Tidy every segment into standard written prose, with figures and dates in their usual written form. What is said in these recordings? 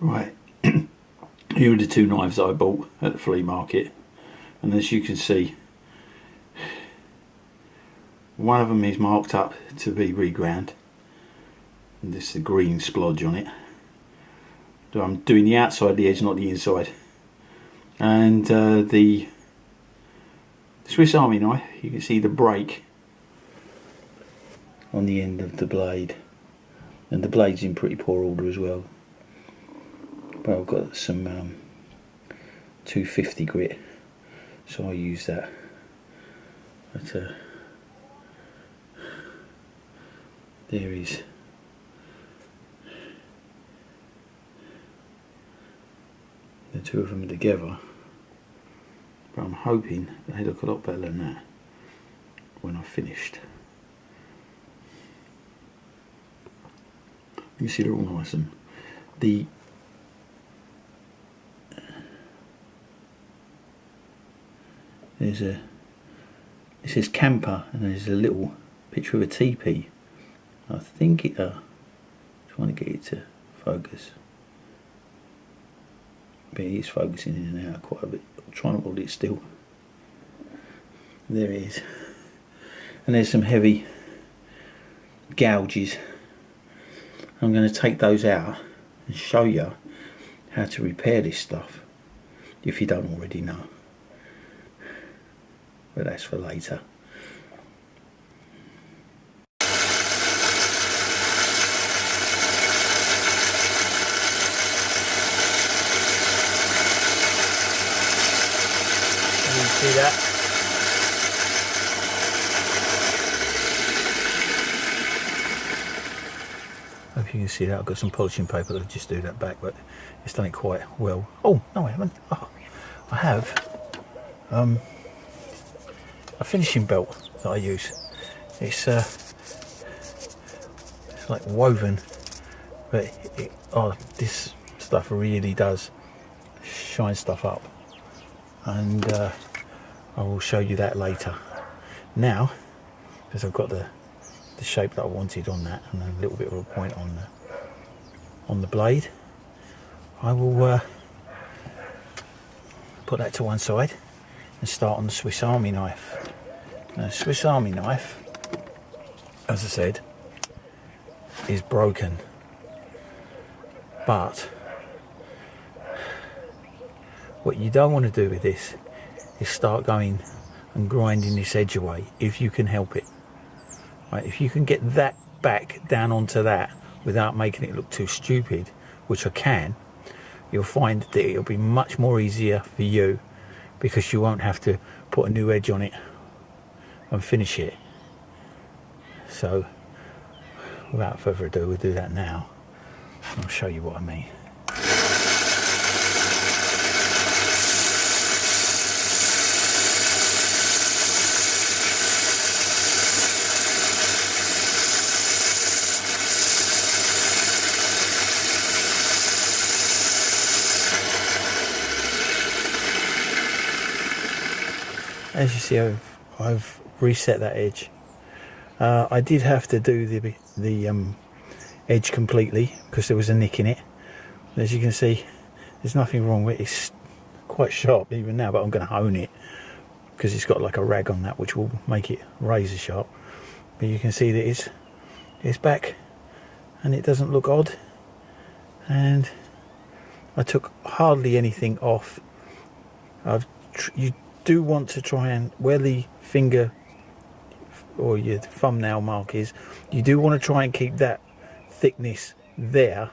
Right, here are the two knives that I bought at the flea market, and as you can see, one of them is marked up to be reground, and this is the green splodge on it. So I'm doing the outside of the edge, not the inside. And the Swiss Army knife, you can see the break on the end of the blade, and the blade's in pretty poor order as well. But I've got some 250 grit, so I use that. But there is the two of them together, but I'm hoping they look a lot better than that when I've finished. You can see they're all nice, and it says camper, and there's a little picture of a teepee. I think it trying to get it to focus, but it is focusing in and out quite a bit. I'm trying to hold it still. There it is, and there's some heavy gouges. I'm going to take those out and show you how to repair this stuff if you don't already know, but that's for later. Can you see that? Hope you can see that. I've got some polishing paper that'll just do that back, but it's done it quite well. Oh no, I haven't. Oh, I have a finishing belt that I use. It's like woven, but this stuff really does shine stuff up, and I will show you that later. Now, because I've got the shape that I wanted on that, and a little bit of a point on the blade, I will put that to one side and start on the Swiss Army knife. Now, the Swiss Army knife, as I said, is broken, but what you don't want to do with this is start going and grinding this edge away if you can help it. Right, if you can get that back down onto that without making it look too stupid, which I can, you'll find that it'll be much more easier for you, because you won't have to put a new edge on it and finish it. So without further ado, we'll do that now. I'll show you what I mean. As you see, I've reset that edge. I did have to do the edge completely because there was a nick in it. As you can see, there's nothing wrong with it. It's quite sharp even now, but I'm going to hone it because it's got like a rag on that which will make it razor sharp. But you can see that it's back and it doesn't look odd, and I took hardly anything off. You do want to try and, where the finger or your thumbnail mark is, you do want to try and keep that thickness there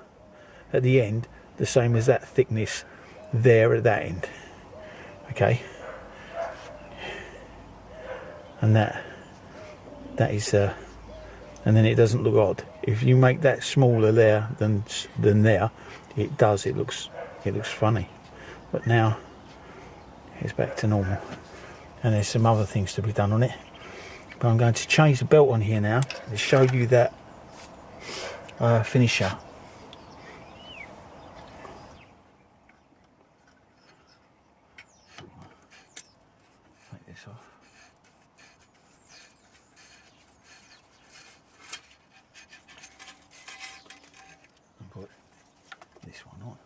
at the end the same as that thickness there at that end. Okay, and that is and then it doesn't look odd. If you make that smaller there than there, it looks funny. But now it's back to normal, and there's some other things to be done on it, but I'm going to change the belt on here now to show you that finisher. Take this off. And put this one on.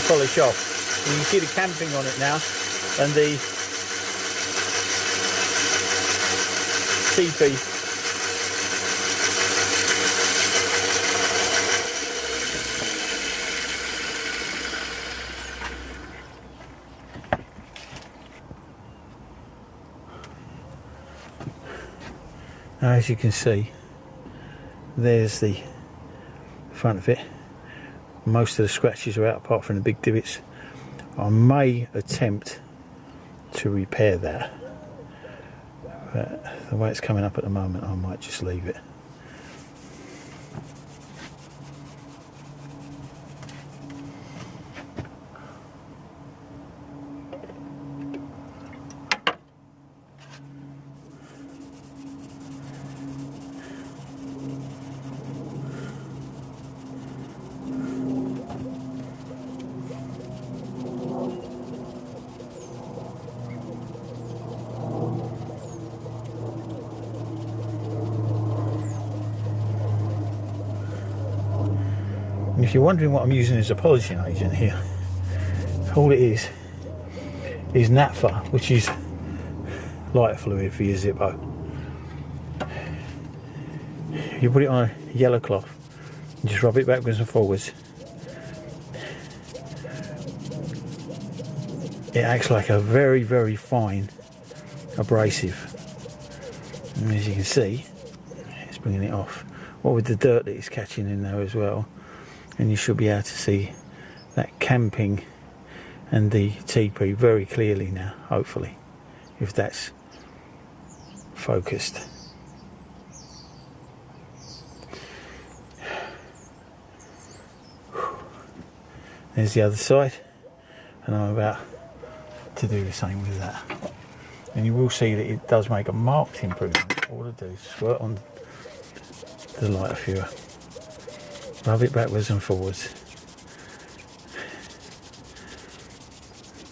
polish off. And you can see the camping on it now, and the TP. Now, as you can see, there's the front of it. Most of the scratches are out apart from the big divots. I may attempt to repair that, but the way it's coming up at the moment, I might just leave it. And if you're wondering what I'm using as a polishing agent here, all it is naphtha, which is lighter fluid for your Zippo. You put it on a yellow cloth and just rub it backwards and forwards. It acts like a very, very fine abrasive. And as you can see, it's bringing it off. What with the dirt that it's catching in there as well. And you should be able to see that camping and the TP very clearly now, hopefully, if that's focused. There's the other side, and I'm about to do the same with that. And you will see that it does make a marked improvement. All I do is squirt on the lighter fuel, rub it backwards and forwards,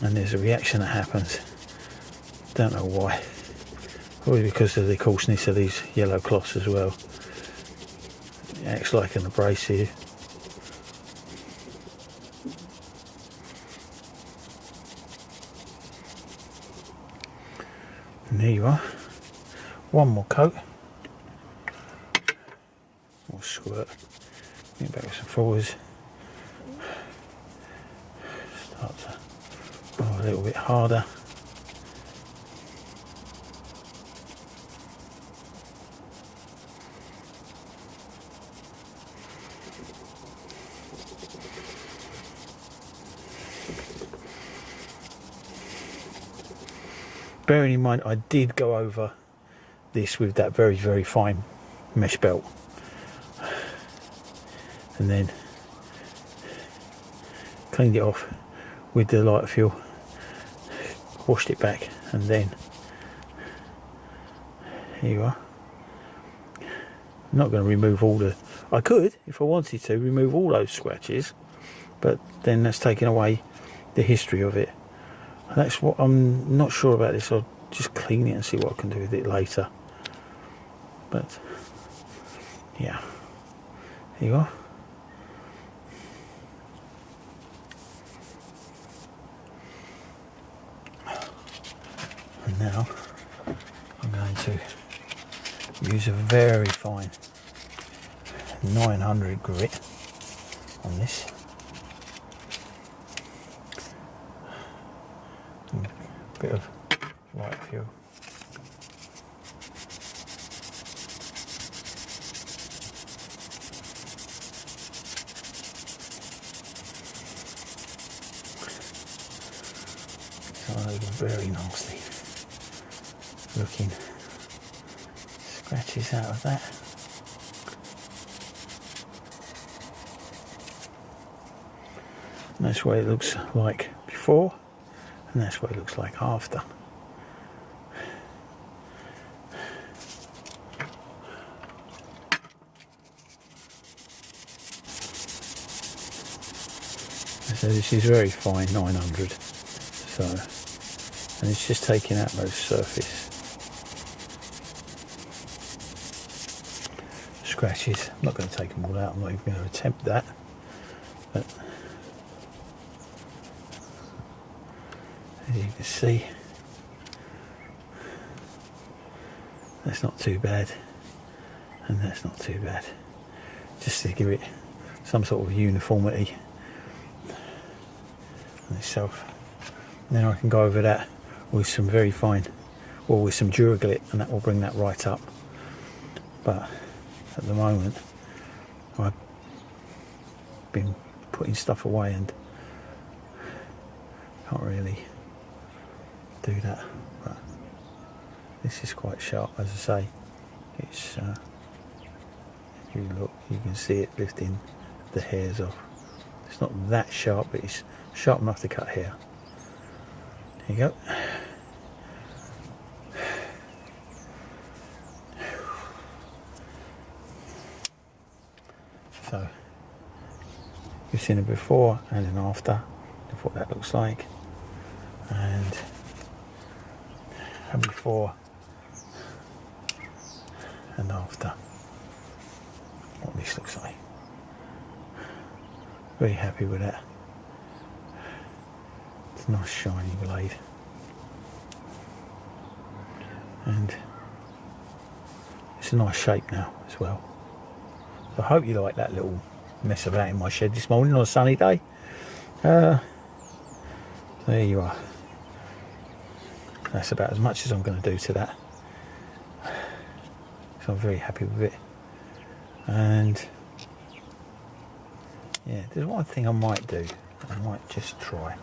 and there's a reaction that happens. Don't know why. Probably because of the coarseness of these yellow cloths as well. It acts like an abrasive. And there you are. One more coat. More squirt. Get backwards and forwards. Start to go a little bit harder. Bearing in mind, I did go over this with that very, very fine mesh belt, and then cleaned it off with the lighter fuel, washed it back, and then here you are. I'm not going to remove all the... I could, if I wanted to, remove all those scratches, but then that's taking away the history of it. And that's what I'm not sure about this. I'll just clean it and see what I can do with it later. But yeah, here you are. And now I'm going to use a very fine 900 grit on this. Bit of light fuel. Some of those very nasty looking scratches out of that. And that's what it looks like before. And that's what it looks like after. So this is very fine 900. So, and it's just taking out those surface scratches. I'm not going to take them all out. I'm not even going to attempt that. But As you can see, that's not too bad, and that's not too bad, just to give it some sort of uniformity on itself. And then I can go over that with some very fine, or with some Duraglit, and that will bring that right up. But at the moment I've been putting stuff away and can't really do that. But this is quite sharp, as I say. It's if you look, you can see it lifting the hairs off. It's not that sharp, but it's sharp enough to cut hair. There you go. So you've seen it before and then after of what that looks like, and before and after what this looks like. Very happy with that. It's a nice shiny blade, and it's a nice shape now as well. So I hope you like that little mess about in my shed this morning on a sunny day. There you are. That's about as much as I'm going to do to that. So I'm very happy with it. And yeah, there's one thing I might do. I might just try.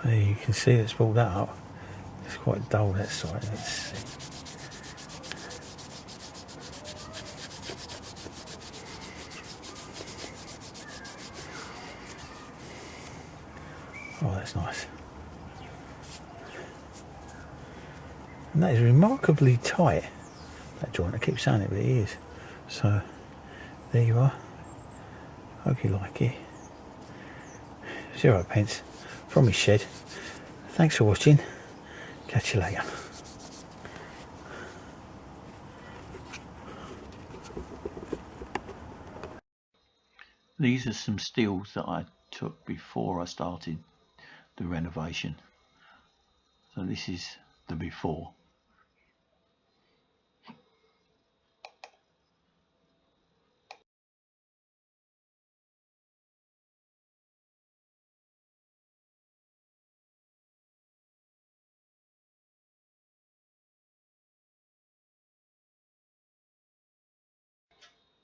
There you can see it's pulled that up. It's quite dull, that side. Let's see. Oh, that's nice. And that is remarkably tight, that joint. I keep saying it, but it is. So there you are. Hope you like it. 0 pence from his shed. Thanks for watching. Catch you later. These are some stills that I took before I started the renovation. So this is the before.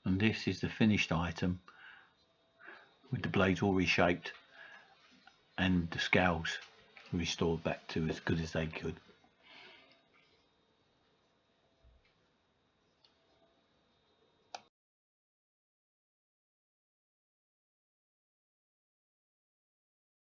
And this is the finished item with the blades all reshaped and the scales restored back to as good as they could.